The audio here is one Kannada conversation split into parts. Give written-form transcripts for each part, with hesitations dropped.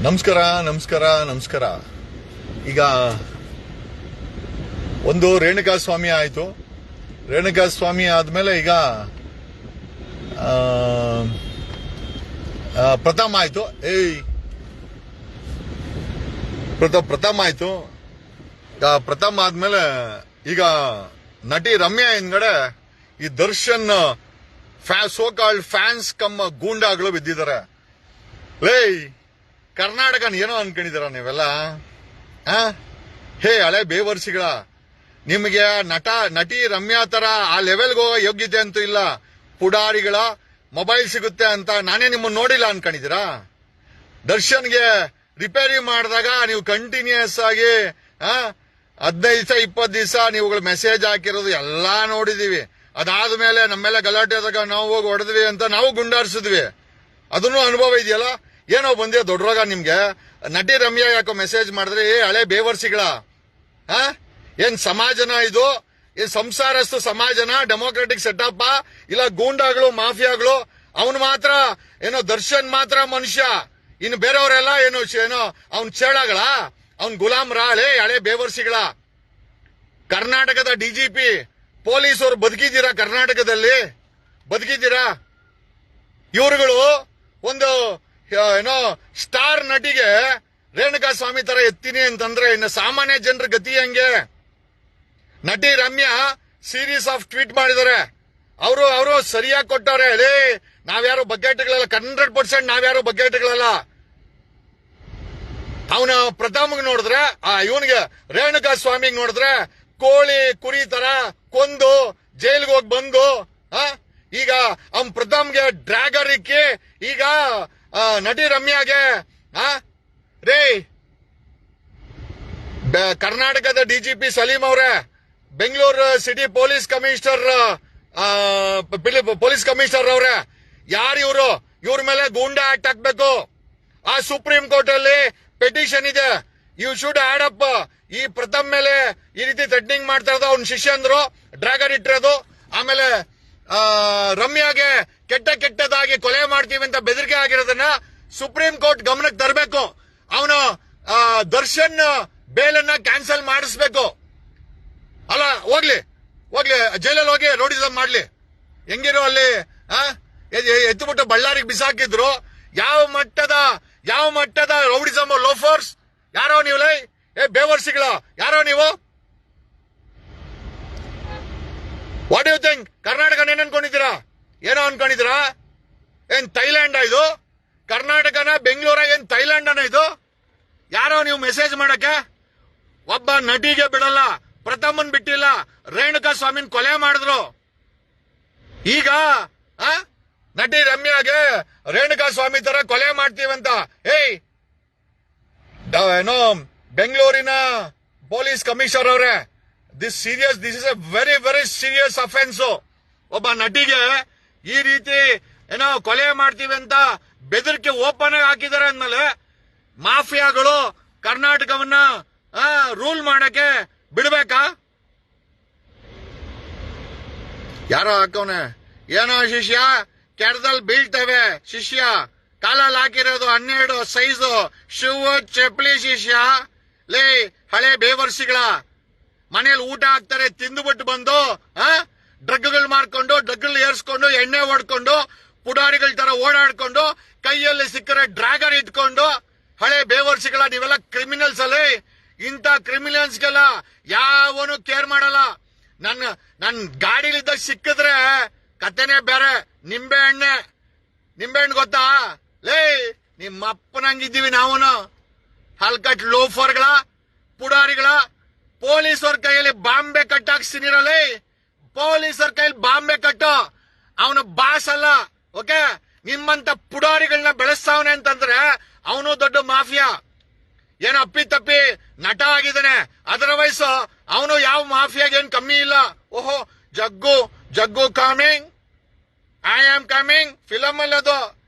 ನಮಸ್ಕಾರ ನಮಸ್ಕಾರ ನಮಸ್ಕಾರ. ಈಗ ಒಂದು ರೇಣುಕಾ ಸ್ವಾಮಿ ಆಯ್ತು. ರೇಣುಕಾ ಸ್ವಾಮಿ ಆದ್ಮೇಲೆ ಈಗ ಪ್ರಥಮ್ ಆಯ್ತು. ಪ್ರಥಮ್ ಆಯ್ತು. ಪ್ರಥಮ್ ಆದ್ಮೇಲೆ ಈಗ ನಟಿ ರಮ್ಯಾ ಹಿಂದ್ಗಡೆ ಈ ದರ್ಶನ್ ಸೋ ಕಾಲ್ಡ್ ಫ್ಯಾನ್ಸ್ ಕಮ್ಮ ಗೂಂಡಾಗಳು ಬಿದ್ದಿದ್ದಾರೆ. ಕರ್ನಾಟಕನ ಏನೋ ಅನ್ಕೊಂಡಿದ್ದೀರ ನೀವೆಲ್ಲ? ಹೇ ಹಳೆ ಬೇವರ್ಸಿಗಳ, ನಿಮಗೆ ನಟಿ ರಮ್ಯಾ ತರ ಆ ಲೆವೆಲ್ಗೆ ಹೋಗೋ ಯೋಗ್ಯತೆ ಅಂತೂ ಇಲ್ಲ. ಪುಡಾರಿಗಳ ಮೊಬೈಲ್ ಸಿಗುತ್ತೆ ಅಂತ ನಾನೇ ನಿಮ್ಮನ್ನ ನೋಡಿಲ್ಲ ಅನ್ಕೊಂಡಿದ್ದೀರಾ? ದರ್ಶನ್ಗೆ ರಿಪೇರಿ ಮಾಡಿದಾಗ ನೀವು ಕಂಟಿನ್ಯೂಸ್ ಆಗಿ 15 ದಿವಸ 20 ದಿವಸ ನೀವುಗಳು ಮೆಸೇಜ್ ಹಾಕಿರೋದು ಎಲ್ಲಾ ನೋಡಿದೀವಿ. ಅದಾದ್ಮೇಲೆ ನಮ್ಮೆಲ್ಲ ಗಲಾಟೆದಾಗ ನಾವು ಹೋಗಿ ಹೊಡೆದ್ವಿ ಅಂತ ನಾವು ಗುಂಡಾರಿಸಿದ್ವಿ. ಅದನ್ನು ಅನುಭವ ಇದೆಯಲ್ಲ. ಏನೋ ಬಂದಿದೆ ದೊಡ್ಡ ರೋಗ ನಿಮ್ಗೆ. ನಟಿ ರಮ್ಯಾ ಯಾಕೋ ಮೆಸೇಜ್ ಮಾಡಿದ್ರೆ ಹಳೆ ಬೇವರ್ಸಿಗಳ, ಏನ್ ಸಮಾಜನ ಇದು? ಏನ್ ಸಂಸಾರಸ್ತು ಸಮಾಜನ? ಡೆಮೋಕ್ರೆಟಿಕ್ ಸೆಟಪ್ ಇಲ್ಲ ಗೂಂಡಾಗಳು ಮಾಫಿಯಾಗಳು? ಅವನು ಮಾತ್ರ ಏನೋ ದರ್ಶನ್ ಮಾತ್ರ ಮನುಷ್ಯ, ಇನ್ನು ಬೇರೆಯವರೆಲ್ಲ ಏನೋ ಅವ್ನ್ ಚೇಳಗಳ, ಅವ್ನ್ ಗುಲಾಮ್ರ? ಹಳೆ ಬೇವರ್ಸಿಗಳ. ಕರ್ನಾಟಕದ ಡಿಜಿಪಿ ಪೊಲೀಸರು ಬದುಕಿದ್ದೀರಾ? ಕರ್ನಾಟಕದಲ್ಲಿ ಬದುಕಿದ್ದೀರಾ? ಇವರುಗಳು ಒಂದು ಏನೋ ಸ್ಟಾರ್ ನಟಿಗೆ ರೇಣುಕಾ ಸ್ವಾಮಿ ತರ ಎತ್ತೀನಿ ಅಂತಂದ್ರೆ ಇನ್ನು ಸಾಮಾನ್ಯ ಜನರ ಗತಿ ಹಂಗೆ. ನಟಿ ರಮ್ಯಾ ಸೀರೀಸ್ ಆಫ್ ಟ್ವೀಟ್ ಮಾಡಿದ್ದಾರೆ. ಅವರು ಸರಿಯಾಗಿ ಕೊಟ್ಟವ್ರೆ. ನಾವ್ಯಾರು ಬಗ್ಗೆಟ್ಗಳಲ್ಲ, 100% ನಾವ್ಯಾರು ಬಗ್ಗೆಟ್ಗಳಲ್ಲ. ಅವನ ಪ್ರಥಮ್ಗೆ ನೋಡಿದ್ರೆ, ಇವನಿಗೆ ರೇಣುಕಾ ಸ್ವಾಮಿಗೆ ನೋಡಿದ್ರೆ ಕೋಳಿ ಕುರಿ ತರ ಕೊಂದು ಜೈಲ್ಗೆ ಹೋಗಿ ಬಂದು ಈಗ ಅವನ್ ಪ್ರಥಮ್ಗೆ ಡ್ರ್ಯಾಗರ್ ಇಕ್ಕಿ ಈಗ ನಟಿ ರಮ್ಯಾಗೆ ಕರ್ನಾಟಕದ ಡಿಜಿಪಿ ಸಲೀಂ ಅವರೇ, ಬೆಂಗಳೂರು ಸಿಟಿ ಪೊಲೀಸ್ ಕಮಿಷನರ್ ಅವರೇ, ಯಾರು ಇವರು? ಇವ್ರ ಮೇಲೆ ಗೂಂಡಾ ಆಕ್ಟ್ ಹಾಕ್ಬೇಕು. ಆ ಸುಪ್ರೀಂ ಕೋರ್ಟ್ ಅಲ್ಲಿ ಪೆಟಿಷನ್ ಇದೆ. You should add up. ಈ ಪ್ರಥಮ್ ಮೇಲೆ ಈ ರೀತಿ ಥ್ರೆಟ್ನಿಂಗ್ ಮಾಡ್ತಾ ಇರೋದು ಅವ್ನ ಶಿಷ್ಯಂದ್ರು ಡ್ರ್ಯಾಗರ್ ಇಟ್ಟಿರೋದು. ಆಮೇಲೆ ರಮ್ಯಾಗೆ ಕೆಟ್ಟದಾಗಿ ಕೊಲೆ ಮಾಡ್ತೀವಿ ಅಂತ ಬೆದರಿಕೆ ಆಗಿರೋದನ್ನ ಸುಪ್ರೀಂ ಕೋರ್ಟ್ ಗಮನಕ್ಕೆ ತರಬೇಕು. ಅವನು ದರ್ಶನ್ ಬೇಲನ್ನ ಕ್ಯಾನ್ಸಲ್ ಮಾಡಿಸ್ಬೇಕು. ಅಲ್ಲ, ಹೋಗ್ಲಿ ಜೈಲಲ್ಲಿ ಹೋಗಿ ರೋಡಿಸಮ್ ಮಾಡ್ಲಿ. ಹೆಂಗಿರೋ ಅಲ್ಲಿ ಎತ್ತುಬಿಟ್ಟು ಬಳ್ಳಾರಿಗೆ ಬಿಸಾಕಿದ್ರು. ಯಾವ ಮಟ್ಟದ ರೌಡಿಸಮ್ ಲೋಫರ್ಸ್? ಯಾರೋ ನೀವು? ಬೇವರ್ಸಿಗಳ ಯಾರೋ ನೀವು? What you think? ಕರ್ನಾಟಕನ ಏನ್ ಅನ್ಕೊಂಡಿದ್ದೀರಾ? ಏನೋ ಅನ್ಕೊಂಡಿದ್ದೀರಾ? ಏನ್ ಥೈಲ್ಯಾಂಡ್ ಇದು? ಕರ್ನಾಟಕನ ಬೆಂಗಳೂರ ಏನ್ ಥೈಲ್ಯಾಂಡ್ ಅನ್ನ ಇದು? ಯಾರೋ ನೀವು ಮೆಸೇಜ್ ಮಾಡಕ್ಕೆ? ಒಬ್ಬ ನಟಿಗೆ ಬಿಡಲ್ಲ, ಪ್ರಥಮನ್ ಬಿಟ್ಟಿಲ್ಲ, ರೇಣುಕಾ ಸ್ವಾಮಿನ್ ಕೊಲೆ ಮಾಡಿದ್ರು. ಈಗ ನಟಿ ರಮ್ಯಾಗೆ ರೇಣುಕಾ ಸ್ವಾಮಿ ತರ ಕೊಲೆ ಮಾಡ್ತೀವಂತ ಏನೋ ಬೆಂಗಳೂರಿನ ಪೊಲೀಸ್ ಕಮಿಷನರ್ ಅವರೇ, this is A very very serious offence. ಒಬ್ಬ ನಟಿಗೆ ಈ ರೀತಿ ಏನೋ ಕೊಲೆ ಮಾಡ್ತೀವಿ ಅಂತ ಬೆದರಿಕೆ ಓಪನ್ ಆಗಿ ಹಾಕಿದ್ದಾರೆ ಅಂದ್ಮೇಲೆ ಮಾಫಿಯಾಗಳು ಕರ್ನಾಟಕವನ್ನ ರೂಲ್ ಮಾಡಕ್ಕೆ ಬಿಡ್ಬೇಕಾ? ಯಾರೋ ಹಾಕವನೆ ಏನೋ ಶಿಷ್ಯ ಕೆಡದಲ್ಲಿ ಬೀಳ್ತವೆ. ಶಿಷ್ಯ ಕಾಲಲ್ಲಿ ಹಾಕಿರೋದು 12 ಸೈಜು ಶೂ ಚಪ್ಪಲಿ. ಶಿಷ್ಯ ಹಳೆ ಬೇವರ್ಸಿಗಳ ಮನೇಲಿ ಊಟ ಹಾಕ್ತಾರೆ, ತಿಂದುಬಿಟ್ಟು ಬಂದು ಡ್ರಗ್ಗಳು ಮಾರ್ಕೊಂಡು ಡ್ರಗ್ಗಳು ಏರ್ಸ್ಕೊಂಡು ಎಣ್ಣೆ ಹೊಡ್ಕೊಂಡು ಪುಡಾರಿಗಳ ತರ ಓಡಾಡ್ಕೊಂಡು ಕೈಯಲ್ಲಿ ಸಿಕ್ಕರೆ ಡ್ರ್ಯಾಗರ್ ಇಟ್ಕೊಂಡು ಹಳೆ ಬೇವರ್ಸಿಗಳ ನೀವೆಲ್ಲ ಕ್ರಿಮಿನಲ್ಸ್ ಅಲ್ಲಿ. ಇಂಥ ಕ್ರಿಮಿನಲ್ಸ್ಗೆಲ್ಲ ಯಾವನು ಕೇರ್ ಮಾಡಲ್ಲ. ನನ್ ಗಾಡಿಲಿದ್ದ ಸಿಕ್ಕಿದ್ರೆ ಕತೆನೆ ಬೇರೆ. ನಿಂಬೆ ಹಣ್ಣು ಗೊತ್ತಾ? ನಿಮ್ಮ ಅಪ್ಪನಂಗಿದ್ದೀವಿ ನಾವನು. ಹಲ್ಕಟ್ ಲೋಫರ್ಗಳ ಪುಡಾರಿಗಳ ಪೊಲೀಸರ ಕೈಯಲ್ಲಿ ಬಾಂಬೆ ಕಟ್ಟಾಕ್ಸಿನಿರಲ್ಲ. ಪೊಲೀಸರ ಕೈಯಲ್ಲಿ ಬಾಂಬೆ ಕಟ್ಟು. ಅವನು ಬಾಸ್ ಅಲ್ಲ. ಓಕೆ, ನಿಮ್ಮಂತ ಪುಡಾರಿಗಳನ್ನ ಬೆಳೆಸ್ತಾವನೆ ಅಂತಂದ್ರೆ ಅವನು ದೊಡ್ಡ ಮಾಫಿಯಾ. ಏನೋ ಅಪ್ಪಿ ನಟ ಆಗಿದ್ದಾನೆ, ಅದರ ವಯಸ್ಸು ಅವನು ಯಾವ ಮಾಫಿಯಾಗ ಏನ್ ಕಮ್ಮಿ ಇಲ್ಲ. ಓಹೋ, Jaggu coming, I am coming film ಅಲ್ಲಿ ಅದು.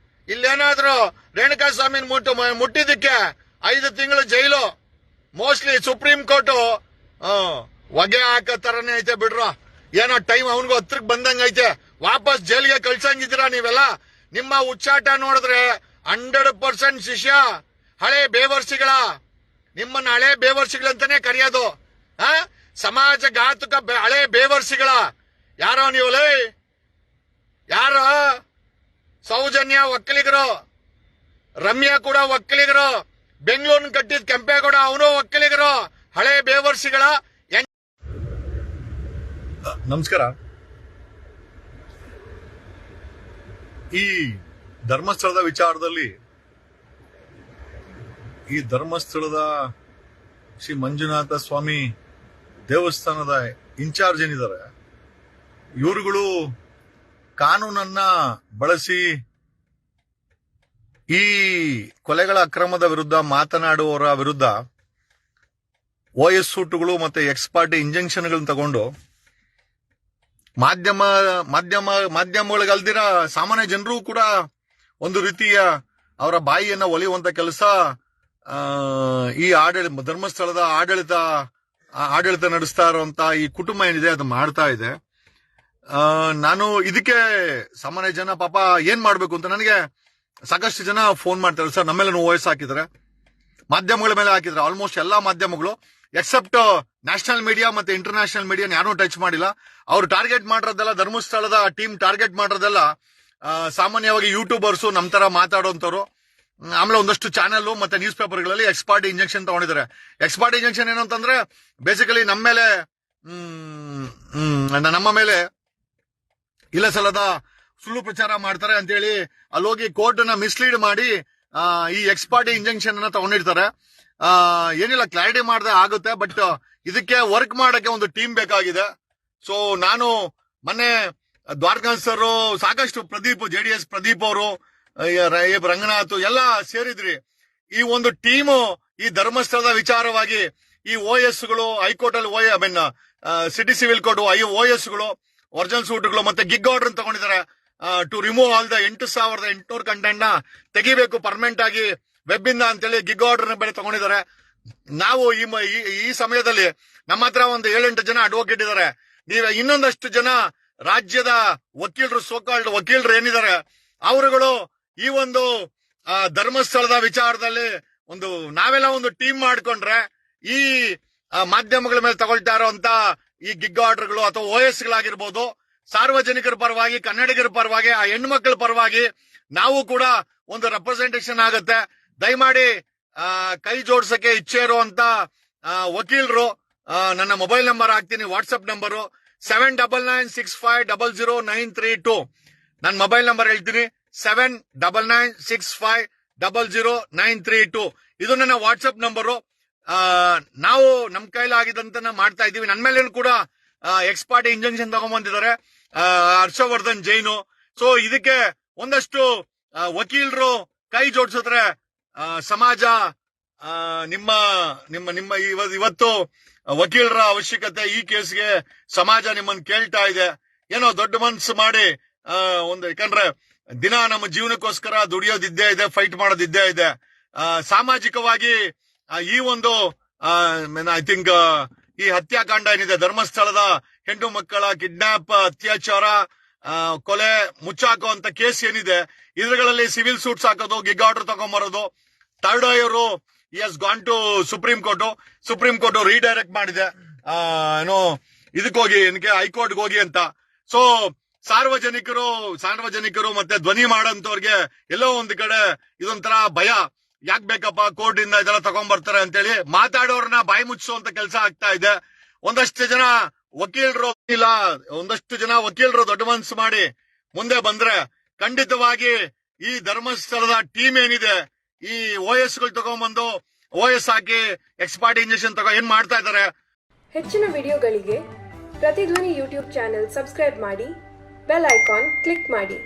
ಇಲ್ಲೇನಾದ್ರು ರೇಣುಕಾ ಸ್ವಾಮಿನ ಮುಟ್ಟಿದ್ದಕ್ಕೆ 5 ತಿಂಗಳು ಜೈಲು. ಮೋಸ್ಟ್ಲಿ ಸುಪ್ರೀಂ ಕೋರ್ಟ್ ಹೊಗೆ ಹಾಕೋ ತರನೇ ಐತೆ ಬಿಡ್ರ. ಏನೋ ಟೈಮ್ ಅವನಿಗೂ ಹತ್ರಕ್ಕೆ ಬಂದಂಗ ಐತೆ. ವಾಪಸ್ ಜೈಲ್ಗೆ ಕಳ್ಸಂಗಿದ್ದೀರಾ ನೀವೆಲ್ಲ? ನಿಮ್ಮ ಉಚ್ಚಾಟ ನೋಡಿದ್ರೆ 100% ಶಿಷ್ಯ ಹಳೆ ಬೇವರ್ಸಿಗಳ, ನಿಮ್ಮನ್ನ ಹಳೆ ಬೇವರ್ಸಿಗಳಂತಾನೆ ಕರೆಯೋದು. ಸಮಾಜ ಘಾತುಕ ಹಳೆ ಬೇವರ್ಸಿಗಳ. ಯಾರೋ ನೀವು ಲೇ, ಯಾರೋ ಸೌಜನ್ಯ ಒಕ್ಕಲಿಗರು, ರಮ್ಯಾ ಕೂಡ ಒಕ್ಕಲಿಗರು, ಬೆಂಗಳೂರಿನ ಕಟ್ಟಿದ ಕೆಂಪೇಗೌಡ ಅವನು ಒಕ್ಕಲಿಗರು, ಹಳೆ ಬೇವರ್ಸಿಗಳ. ನಮಸ್ಕಾರ. ಈ ಧರ್ಮಸ್ಥಳದ ವಿಚಾರದಲ್ಲಿ ಈ ಧರ್ಮಸ್ಥಳದ ಶ್ರೀ ಮಂಜುನಾಥ ಸ್ವಾಮಿ ದೇವಸ್ಥಾನದ ಇನ್ಚಾರ್ಜ್ ಏನಿದ್ದಾರೆ, ಇವರುಗಳು ಕಾನೂನನ್ನ ಬಳಸಿ ಈ ಕೊಲೆಗಳ ಅಕ್ರಮದ ವಿರುದ್ಧ ಮಾತನಾಡುವವರ ವಿರುದ್ಧ OS ಸೂಟುಗಳು ಮತ್ತೆ ಎಕ್ಸ್ ಪಾರ್ಟಿ ಇಂಜೆಕ್ಷನ್ಗಳನ್ನ ತಗೊಂಡು ಮಾಧ್ಯಮಗಳಿಗಲ್ದಿರ ಸಾಮಾನ್ಯ ಜನರು ಕೂಡ ಒಂದು ರೀತಿಯ ಅವರ ಬಾಯಿಯನ್ನ ಒಲಿಯುವಂತ ಕೆಲಸ ಈ ಧರ್ಮಸ್ಥಳದ ಆಡಳಿತ ನಡೆಸ್ತಾ ಇರುವಂತ ಈ ಕುಟುಂಬ ಏನಿದೆ ಅದು ಮಾಡ್ತಾ ಇದೆ. ನಾನು ಇದಕ್ಕೆ ಸಾಮಾನ್ಯ ಜನ ಪಾಪ ಏನ್ ಮಾಡ್ಬೇಕು ಅಂತ ನನಗೆ ಸಾಕಷ್ಟು ಜನ ಫೋನ್ ಮಾಡ್ತಾರೆ. ಸರ್, ನಮ್ಮೆಲ್ಲ OS ಹಾಕಿದ್ರೆ, ಮಾಧ್ಯಮಗಳ ಮೇಲೆ ಹಾಕಿದ್ರೆ, ಆಲ್ಮೋಸ್ಟ್ ಎಲ್ಲಾ ಮಾಧ್ಯಮಗಳು ಎಕ್ಸೆಪ್ಟ್ ನ್ಯಾಷನಲ್ ಮೀಡಿಯಾ ಮತ್ತೆ ಇಂಟರ್ನ್ಯಾಷನಲ್ ಮೀಡಿಯಾ ಯಾರು ಟಚ್ ಮಾಡಿಲ್ಲ. ಅವ್ರು ಟಾರ್ಗೆಟ್ ಮಾಡಿರೋದೆಲ್ಲ, ಧರ್ಮಸ್ಥಳದ ಟೀಮ್ ಟಾರ್ಗೆಟ್ ಮಾಡಿರೋದೆಲ್ಲ ಸಾಮಾನ್ಯವಾಗಿ ಯೂಟ್ಯೂಬರ್ಸ್, ನಮ್ ತರ ಮಾತಾಡೋಂಥವ್ರು, ಆಮೇಲೆ ಒಂದಷ್ಟು ಚಾನೆಲ್ ಮತ್ತೆ ನ್ಯೂಸ್ ಪೇಪರ್ಗಳಲ್ಲಿ ಎಕ್ಸ್ ಪಾರ್ಟಿ ಇಂಜೆಕ್ಷನ್ ತಗೊಂಡಿದ್ದಾರೆ. ಎಕ್ಸ್ ಪಾರ್ಟಿ ಇಂಜೆಕ್ಷನ್ ಏನಂತಂದ್ರೆ ಬೇಸಿಕಲಿ ನಮ್ಮ ಮೇಲೆ ಇಲ್ಲ ಸಲ್ಲದ ಸುಳ್ಳು ಪ್ರಚಾರ ಮಾಡ್ತಾರೆ ಅಂತೇಳಿ ಅಲ್ಲೋಗಿ ಕೋರ್ಟ್ ನ ಮಿಸ್ಲೀಡ್ ಮಾಡಿ ಈ ಎಕ್ಸ್ ಪಾರ್ಟಿ ಇಂಜೆಕ್ಷನ್ ಅನ್ನ ತಗೊಂಡಿರ್ತಾರೆ. ಏನಿಲ್ಲ, ಕ್ಲಾರಿಟಿ ಮಾಡದೆ ಆಗುತ್ತೆ. ಬಟ್ ಇದಕ್ಕೆ ವರ್ಕ್ ಮಾಡಕ್ಕೆ ಒಂದು ಟೀಮ್ ಬೇಕಾಗಿದೆ. ಸೊ ನಾನು ಮೊನ್ನೆ ದ್ವಾರಕಾನಾಥ್ ಸರ್, ಸಾಕಷ್ಟು ಪ್ರದೀಪ್, JDS ಪ್ರದೀಪ್ ಅವರು, ರಂಗನಾಥ್ ಎಲ್ಲ ಸೇರಿದ್ರಿ. ಈ ಒಂದು ಟೀಮು ಈ ಧರ್ಮಸ್ಥಳದ ವಿಚಾರವಾಗಿ ಈ OSಗಳು ಹೈಕೋರ್ಟ್ ಅಲ್ಲಿ ಸಿಟಿ ಸಿವಿಲ್ ಕೋರ್ಟ್ OSಗಳು ಒರಿಜಿನಲ್ ಸೂಟ್ಗಳು ಮತ್ತೆ ಗಿಗ್ ಆರ್ಡರ್ ತಗೊಂಡಿದ್ದಾರೆ. To remove all the 8,800 content ನ ತೆಗಿಬೇಕು ಪರ್ಮನೆಂಟ್ ಆಗಿ ವೆಬ್ ಇಂದ ಅಂತೇಳಿ ಗಿಗ್ ಆರ್ಡರ್ ಬೇರೆ ತಗೊಂಡಿದ್ದಾರೆ. ನಾವು ಈ ಸಮಯದಲ್ಲಿ ನಮ್ಮ ಹತ್ರ ಒಂದು 7-8 ಜನ ಅಡ್ವೊಕೇಟ್ ಇದ್ದಾರೆ. ನೀವು ಇನ್ನೊಂದಷ್ಟು ಜನ ರಾಜ್ಯದ ವಕೀಲರು, ಸೋಕಾಲ್ಡ್ ವಕೀಲರು ಏನಿದ್ದಾರೆ, ಅವರುಗಳು ಈ ಒಂದು ಧರ್ಮಸ್ಥಳದ ವಿಚಾರದಲ್ಲಿ ನಾವೆಲ್ಲ ಒಂದು ಟೀಮ್ ಮಾಡ್ಕೊಂಡ್ರೆ ಈ ಮಾಧ್ಯಮಗಳ ಮೇಲೆ ತಗೊಳ್ತಾ ಇರುವಂತ ಈ ಗಿಗ್ ಆರ್ಡರ್ಗಳು ಅಥವಾ OSಗಳಾಗಿರ್ಬೋದು, ಸಾರ್ವಜನಿಕರ ಪರವಾಗಿ, ಕನ್ನಡಿಗರ ಪರವಾಗಿ, ಆ ಹೆಣ್ಮಕ್ಳ ಪರವಾಗಿ ನಾವು ಕೂಡ ಒಂದು ರೆಪ್ರೆಸೆಂಟೇಷನ್ ಆಗತ್ತೆ. ದಯಮಾಡಿ ಕೈ ಜೋಡ್ಸಕ್ಕೆ ಇಚ್ಛೆ ಇರುವಂತ ವಕೀಲರು, ನನ್ನ ಮೊಬೈಲ್ ನಂಬರ್ ಹಾಕ್ತೀನಿ, ವಾಟ್ಸ್ಆಪ್ ನಂಬರು 7996500932. ನನ್ನ ಮೊಬೈಲ್ ನಂಬರ್ ಹೇಳ್ತೀನಿ, 7996500932. ಇದು ನನ್ನ ವಾಟ್ಸ್ಆಪ್ ನಂಬರು. ನಾವು ನಮ್ ಕೈಲಾಗಿದ್ದಂತ ಮಾಡ್ತಾ ಇದೀವಿ. ನನ್ನ ಮೇಲೆ ಕೂಡ ಎಕ್ಸ್ ಪಾರ್ಟಿ ಇಂಜೆಕ್ಷನ್ ತಗೊಂಡ್ಬಂದಿದ್ದಾರೆ ಹರ್ಷವರ್ಧನ್ ಜೈನು. ಸೊ ಇದಕ್ಕೆ ಒಂದಷ್ಟು ವಕೀಲರು ಕೈ ಜೋಡಿಸಿದ್ರೆ ಸಮಾಜ ನಿಮ್ಮ ಇವತ್ತು ವಕೀಲರ ಅವಶ್ಯಕತೆ, ಈ ಕೇಸ್ಗೆ ಸಮಾಜ ನಿಮ್ಮನ್ನು ಕೇಳ್ತಾ ಇದೆ. ಏನೋ ದೊಡ್ಡ ಮನ್ಸು ಮಾಡಿ ಯಾಕಂದ್ರೆ ದಿನ ನಮ್ಮ ಜೀವನಕ್ಕೋಸ್ಕರ ದುಡಿಯೋದಿದ್ದೇ ಇದೆ, ಫೈಟ್ ಮಾಡೋದಿದ್ದೇ ಇದೆ. ಸಾಮಾಜಿಕವಾಗಿ ಈ ಒಂದು ಐ ಥಿಂಕ್ ಈ ಹತ್ಯಾಕಾಂಡ ಏನಿದೆ, ಧರ್ಮಸ್ಥಳದ ಹೆಣ್ಣು ಮಕ್ಕಳ ಕಿಡ್ನಾಪ್, ಅತ್ಯಾಚಾರ, ಕೊಲೆ ಮುಚ್ಚಾಕುವಂತ ಕೇಸ್ ಏನಿದೆ, ಇದ್ರಲ್ಲಿ ಸಿವಿಲ್ ಸೂಟ್ಸ್ ಹಾಕೋದು, ಗಿಗ್ ಆರ್ಡರ್ ತಗೊಂಬರೋದು. ಥರ್ಡ್ ಅವರು has gone to supreme court redirect ಮಾಡಿದೆ, ಇದಕ್ಕೋಗಿ ಹೈಕೋರ್ಟ್ ಹೋಗಿ ಅಂತ. ಸೊ ಸಾರ್ವಜನಿಕರು ಮತ್ತೆ ಧ್ವನಿ ಮಾಡೋಂಥವ್ರಿಗೆ ಎಲ್ಲೋ ಒಂದು ಕಡೆ ಇದೊಂಥರ ಭಯ, ಯಾಕೆ ಬೇಕಪ್ಪ ಕೋರ್ಟ್ ಇಂದ ಇದೆಲ್ಲ ತಗೊಂಡ್ಬರ್ತಾರೆ ಅಂತೇಳಿ ಮಾತಾಡೋರ್ನ ಬಾಯಿ ಮುಚ್ಚುವಂತ ಕೆಲಸ ಆಗ್ತಾ ಇದೆ. ಒಂದಷ್ಟು ಜನ ವಕೀಲರು ದೊಡ್ಡ ಮನಸ್ಸು ಮಾಡಿ ಮುಂದೆ ಬಂದ್ರೆ ಖಂಡಿತವಾಗಿ ಈ ಧರ್ಮಸ್ಥಳದ ಟೀಮ್ ಏನಿದೆ, ಈ OSಗಳು ತಗೊಂಡ್ಬಂದು OS ಹಾಕಿ ಎಕ್ಸ್ ಪಾರ್ಟಿ ಇಂಜೆಕ್ಷನ್ ಏನ್ ಮಾಡ್ತಾ ಇದ್ದಾರೆ. ಹೆಚ್ಚಿನ ವಿಡಿಯೋಗಳಿಗೆ ಪ್ರತಿಧ್ವನಿ ಯೂಟ್ಯೂಬ್ ಚಾನೆಲ್ ಸಬ್ಸ್ಕ್ರೈಬ್ ಮಾಡಿ, ಬೆಲ್ ಐಕಾನ್ ಕ್ಲಿಕ್ ಮಾಡಿ.